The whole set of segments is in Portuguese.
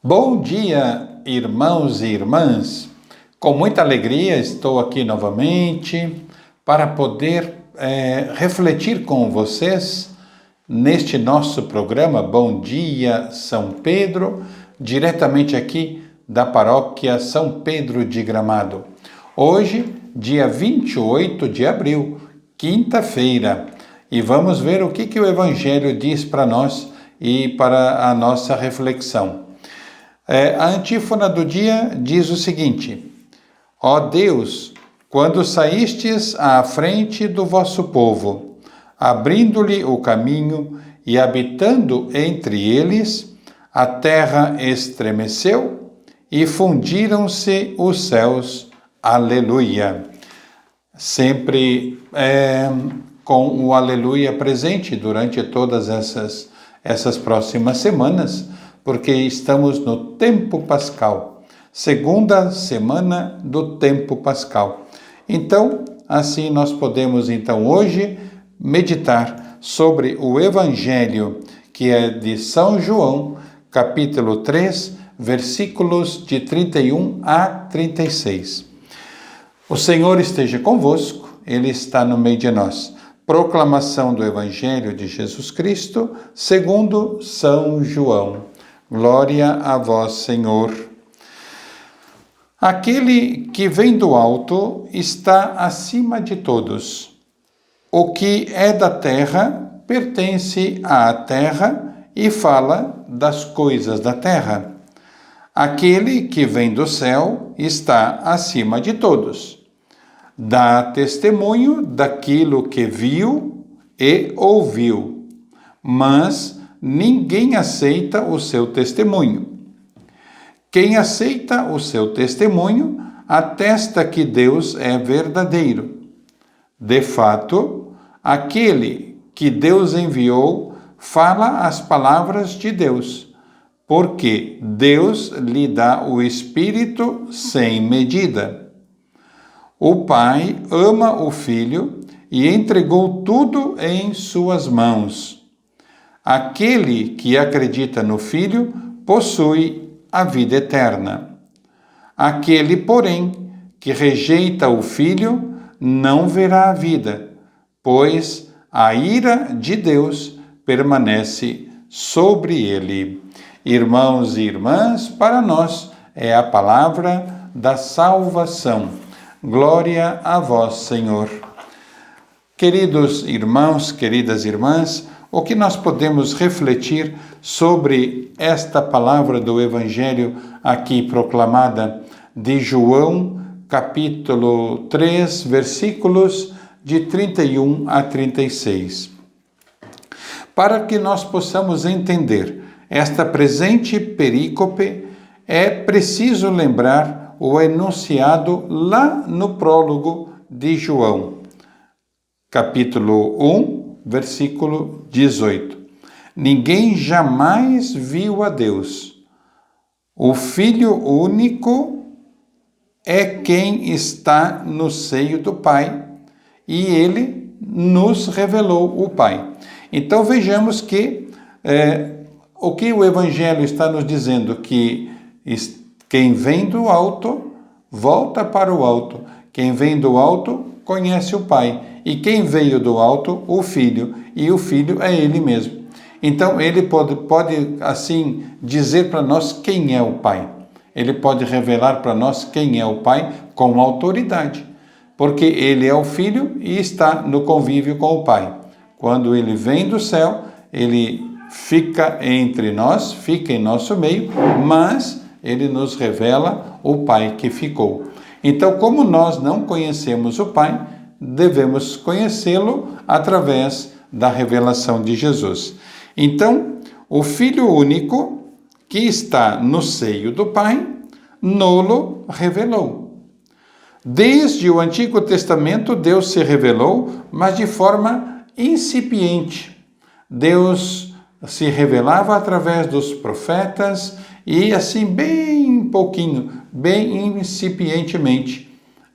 Bom dia, irmãos e irmãs. Com muita alegria estou aqui novamente para poder refletir com vocês neste nosso programa Bom Dia São Pedro, diretamente aqui da paróquia São Pedro de Gramado. Hoje, dia 28 de abril, quinta-feira, e vamos ver o que o Evangelho diz para nós e para a nossa reflexão. A antífona do dia diz o seguinte: Ó Deus, quando saístes à frente do vosso povo, abrindo-lhe o caminho e habitando entre eles, a terra estremeceu e fundiram-se os céus. Aleluia. Sempre com o aleluia presente durante todas essas próximas semanas, porque estamos no tempo pascal, segunda semana do tempo pascal. Então, assim nós podemos hoje meditar sobre o Evangelho que é de São João, capítulo 3, versículos de 31 a 36. O Senhor esteja convosco, Ele está no meio de nós. Proclamação do Evangelho de Jesus Cristo, segundo São João. Glória a vós, Senhor. Aquele que vem do alto está acima de todos. O que é da terra pertence à terra e fala das coisas da terra. Aquele que vem do céu está acima de todos. Dá testemunho daquilo que viu e ouviu, mas ninguém aceita o seu testemunho. Quem aceita o seu testemunho atesta que Deus é verdadeiro. De fato, aquele que Deus enviou fala as palavras de Deus, porque Deus lhe dá o Espírito sem medida. O Pai ama o Filho e entregou tudo em suas mãos. Aquele que acredita no Filho possui a vida eterna. Aquele, porém, que rejeita o Filho não verá a vida, pois a ira de Deus permanece sobre ele. Irmãos e irmãs, para nós é a palavra da salvação. Glória a vós, Senhor. Queridos irmãos, queridas irmãs, o que nós podemos refletir sobre esta palavra do Evangelho aqui proclamada de João, capítulo 3, versículos de 31 a 36. Para que nós possamos entender esta presente perícope, é preciso lembrar o enunciado lá no prólogo de João, capítulo 1, versículo 18. Ninguém jamais viu a Deus. O Filho único é quem está no seio do Pai, e ele nos revelou o Pai. Então vejamos que o que o Evangelho está nos dizendo, que quem vem do alto volta para o alto. Quem vem do alto conhece o Pai. E quem veio do alto, o Filho, e o Filho é Ele mesmo. Então, Ele pode assim, dizer para nós quem é o Pai. Ele pode revelar para nós quem é o Pai com autoridade, porque Ele é o Filho e está no convívio com o Pai. Quando Ele vem do céu, Ele fica entre nós, fica em nosso meio, mas Ele nos revela o Pai que ficou. Então, como nós não conhecemos o Pai, devemos conhecê-lo através da revelação de Jesus. Então, o Filho único, que está no seio do Pai, nolo revelou. Desde o Antigo Testamento, Deus se revelou, mas de forma incipiente. Deus se revelava através dos profetas e assim bem pouquinho, bem incipientemente.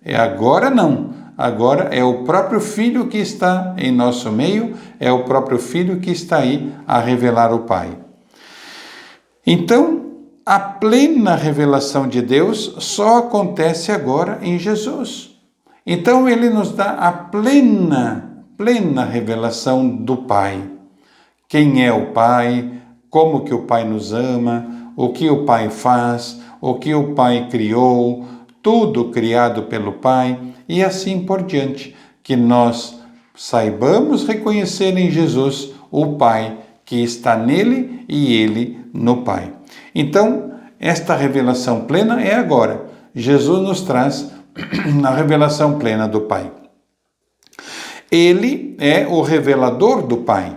Agora não. Agora é o próprio Filho que está em nosso meio, é o próprio Filho que está aí a revelar o Pai. Então, a plena revelação de Deus só acontece agora em Jesus. Então ele nos dá a plena revelação do Pai. Quem é o Pai, como que o Pai nos ama, o que o Pai faz, o que o Pai criou, tudo criado pelo Pai e assim por diante, que nós saibamos reconhecer em Jesus o Pai que está nele e ele no Pai. Então, esta revelação plena é agora. Jesus nos traz a revelação plena do Pai. Ele é o revelador do Pai,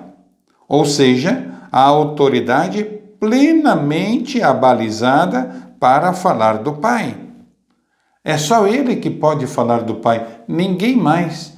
ou seja, a autoridade plenamente abalizada para falar do Pai. É só ele que pode falar do Pai, ninguém mais.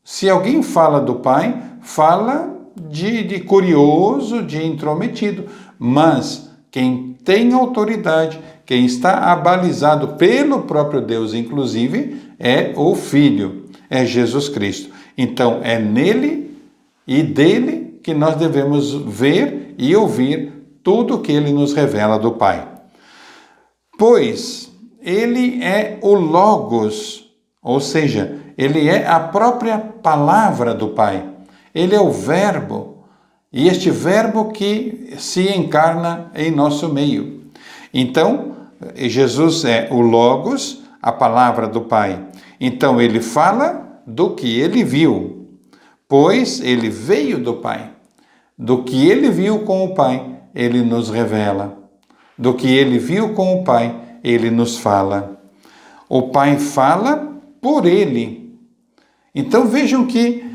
Se alguém fala do Pai, fala de curioso, de intrometido, mas quem tem autoridade, quem está abalizado pelo próprio Deus, inclusive, é o Filho, é Jesus Cristo. Então, é nele e dele que nós devemos ver e ouvir tudo o que ele nos revela do Pai. Pois ele é o Logos, ou seja, ele é a própria palavra do Pai. Ele é o Verbo, e este Verbo que se encarna em nosso meio. Então, Jesus é o Logos, a palavra do Pai. Então, ele fala do que ele viu, pois ele veio do Pai. Do que ele viu com o Pai, ele nos revela. Do que ele viu com o Pai, ele nos fala. O Pai fala por ele. Então, vejam que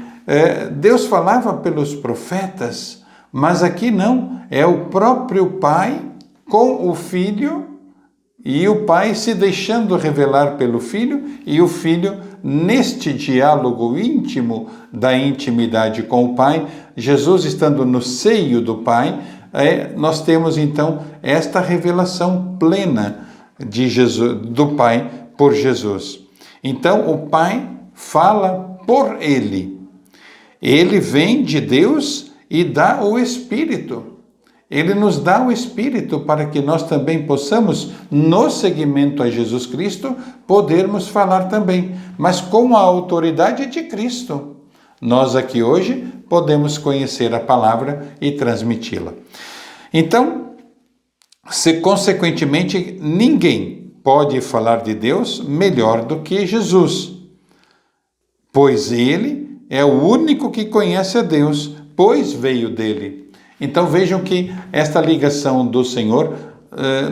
Deus falava pelos profetas, mas aqui não, é o próprio Pai com o Filho, e o Pai se deixando revelar pelo Filho, e o Filho neste diálogo íntimo da intimidade com o Pai, Jesus estando no seio do Pai, nós temos então esta revelação plena de Jesus, do Pai por Jesus. Então o Pai fala por ele. Ele vem de Deus e dá o Espírito. Ele nos dá o Espírito para que nós também possamos, no seguimento a Jesus Cristo, podermos falar também, mas com a autoridade de Cristo. Nós aqui hoje podemos conhecer a palavra e transmiti-la. Então, consequentemente, ninguém pode falar de Deus melhor do que Jesus, pois ele é o único que conhece a Deus, pois veio dele. Então vejam que esta ligação do Senhor,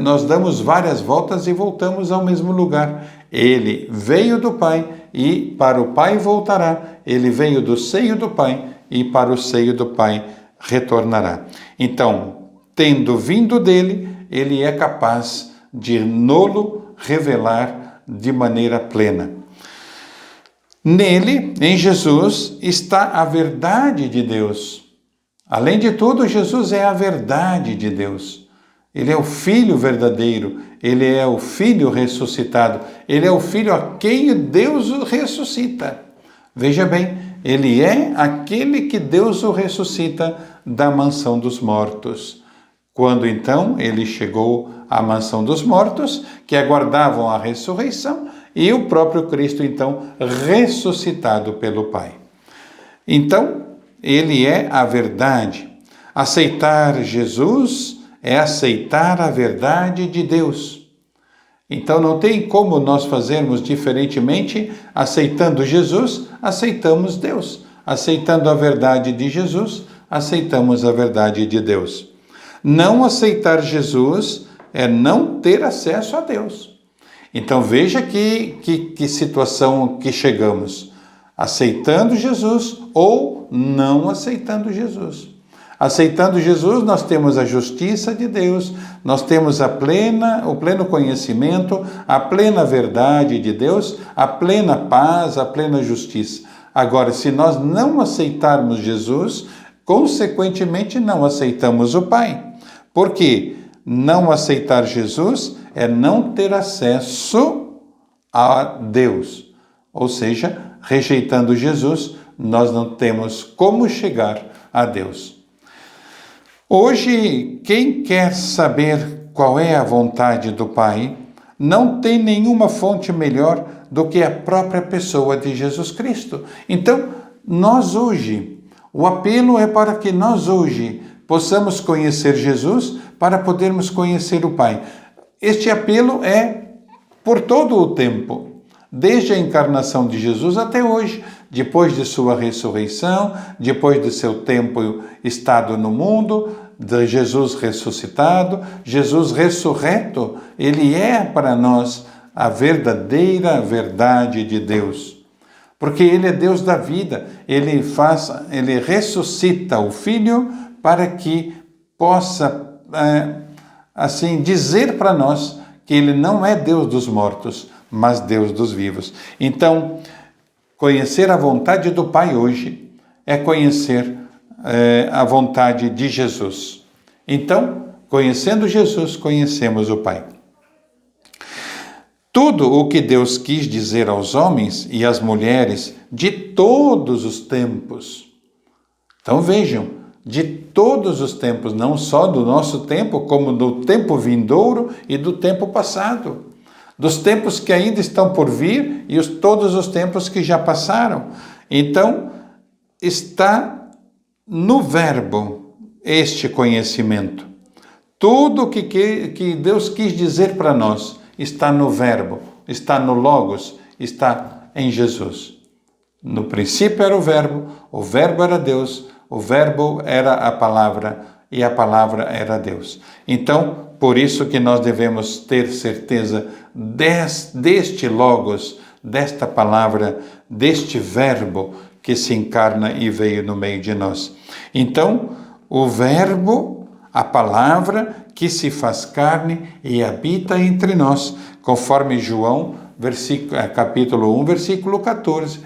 nós damos várias voltas e voltamos ao mesmo lugar. Ele veio do Pai e para o Pai voltará. Ele veio do seio do Pai e para o seio do Pai retornará. Então, tendo vindo dele, ele é capaz de nolo revelar de maneira plena. Nele, em Jesus, está a verdade de Deus. Além de tudo, Jesus é a verdade de Deus. Ele é o Filho verdadeiro, ele é o Filho ressuscitado, ele é o Filho a quem Deus o ressuscita. Veja bem, ele é aquele que Deus o ressuscita da mansão dos mortos. Quando então ele chegou à mansão dos mortos, que aguardavam a ressurreição, e o próprio Cristo, então, ressuscitado pelo Pai. Então, ele é a verdade. Aceitar Jesus é aceitar a verdade de Deus. Então, não tem como nós fazermos diferentemente. Aceitando Jesus, aceitamos Deus. Aceitando a verdade de Jesus, aceitamos a verdade de Deus. Não aceitar Jesus é não ter acesso a Deus. Então veja que situação que chegamos. Aceitando Jesus ou não aceitando Jesus. Aceitando Jesus, nós temos a justiça de Deus, nós temos o pleno conhecimento, a plena verdade de Deus, a plena paz, a plena justiça. Agora, se nós não aceitarmos Jesus, consequentemente não aceitamos o Pai. Por quê? Não aceitar Jesus é não ter acesso a Deus. Ou seja, rejeitando Jesus, nós não temos como chegar a Deus. Hoje, quem quer saber qual é a vontade do Pai, não tem nenhuma fonte melhor do que a própria pessoa de Jesus Cristo. Então, nós hoje, o apelo é para que nós hoje possamos conhecer Jesus para podermos conhecer o Pai. Este apelo é por todo o tempo, desde a encarnação de Jesus até hoje, depois de sua ressurreição, depois de seu tempo estado no mundo, de Jesus ressuscitado, Jesus ressurreto, ele é para nós a verdadeira verdade de Deus. Porque ele é Deus da vida, ele ressuscita o Filho para que possa, assim, dizer para nós que ele não é Deus dos mortos, mas Deus dos vivos. Então, conhecer a vontade do Pai hoje é conhecer a vontade de Jesus. Então, conhecendo Jesus, conhecemos o Pai. Tudo o que Deus quis dizer aos homens e às mulheres de todos os tempos. Então vejam, de todos os tempos, não só do nosso tempo, como do tempo vindouro e do tempo passado. Dos tempos que ainda estão por vir e todos os tempos que já passaram. Então, está no Verbo este conhecimento. Tudo que Deus quis dizer para nós está no Verbo, está no Logos, está em Jesus. No princípio era o Verbo era Deus, o Verbo era a palavra e a palavra era Deus. Então, por isso que nós devemos ter certeza deste Logos, desta palavra, deste Verbo que se encarna e veio no meio de nós. Então, o Verbo, a palavra que se faz carne e habita entre nós, conforme João, capítulo 1, versículo 14.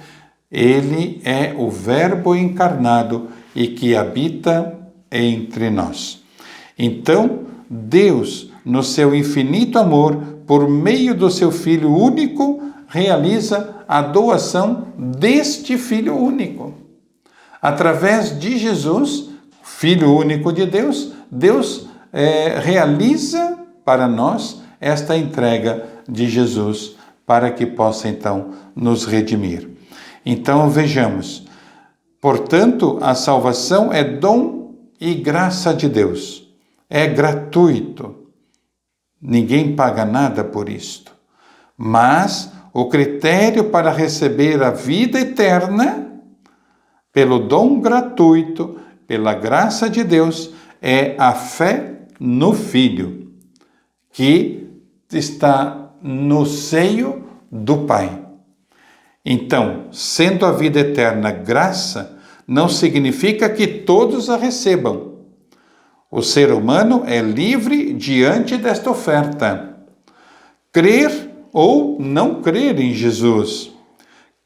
Ele é o Verbo encarnado e que habita entre nós. Então, Deus, no seu infinito amor, por meio do seu Filho único, realiza a doação deste Filho único. Através de Jesus, Filho único de Deus, Deus realiza para nós esta entrega de Jesus para que possa então nos redimir. Então vejamos, portanto, a salvação é dom e graça de Deus, é gratuito, ninguém paga nada por isto, mas o critério para receber a vida eterna, pelo dom gratuito, pela graça de Deus, é a fé no Filho, que está no seio do Pai. Então, sendo a vida eterna graça, não significa que todos a recebam. O ser humano é livre diante desta oferta. Crer ou não crer em Jesus.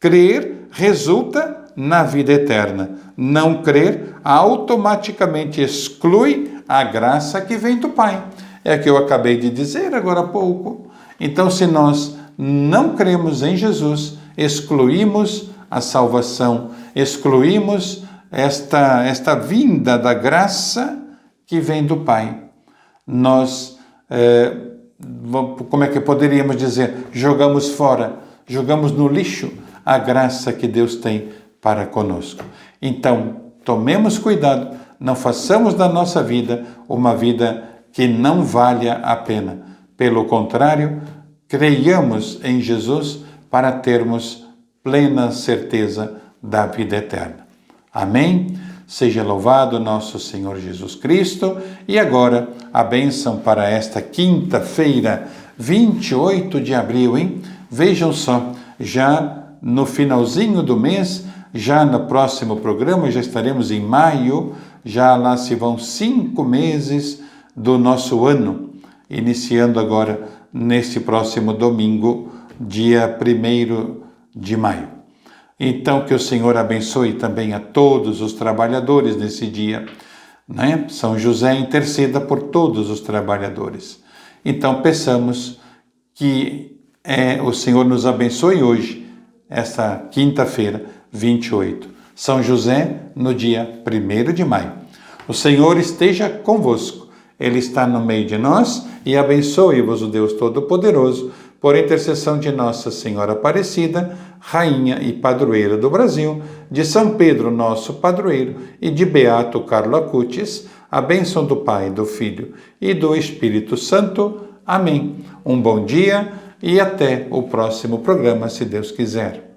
Crer resulta na vida eterna. Não crer automaticamente exclui a graça que vem do Pai. É o que eu acabei de dizer agora há pouco. Então, se nós não cremos em Jesus, excluímos a salvação, excluímos esta vinda da graça que vem do Pai. Nós, como é que poderíamos dizer? Jogamos fora, jogamos no lixo a graça que Deus tem para conosco. Então, tomemos cuidado, não façamos da nossa vida uma vida que não valha a pena. Pelo contrário, creiamos em Jesus para termos plena certeza da vida eterna. Amém? Seja louvado nosso Senhor Jesus Cristo. E agora, a bênção para esta quinta-feira, 28 de abril, hein? Vejam só, já no finalzinho do mês, já no próximo programa, já estaremos em maio, já lá se vão 5 meses do nosso ano, iniciando agora neste próximo domingo, dia 1º de maio. Então, que o Senhor abençoe também a todos os trabalhadores nesse dia, né? São José interceda por todos os trabalhadores. Então, peçamos que o Senhor nos abençoe hoje, esta quinta-feira, 28. São José, no dia 1º de maio. O Senhor esteja convosco. Ele está no meio de nós e abençoe-vos o Deus Todo-Poderoso, por intercessão de Nossa Senhora Aparecida, Rainha e Padroeira do Brasil, de São Pedro, nosso padroeiro, e de Beato Carlo Acutis, a bênção do Pai, do Filho e do Espírito Santo. Amém. Um bom dia e até o próximo programa, se Deus quiser.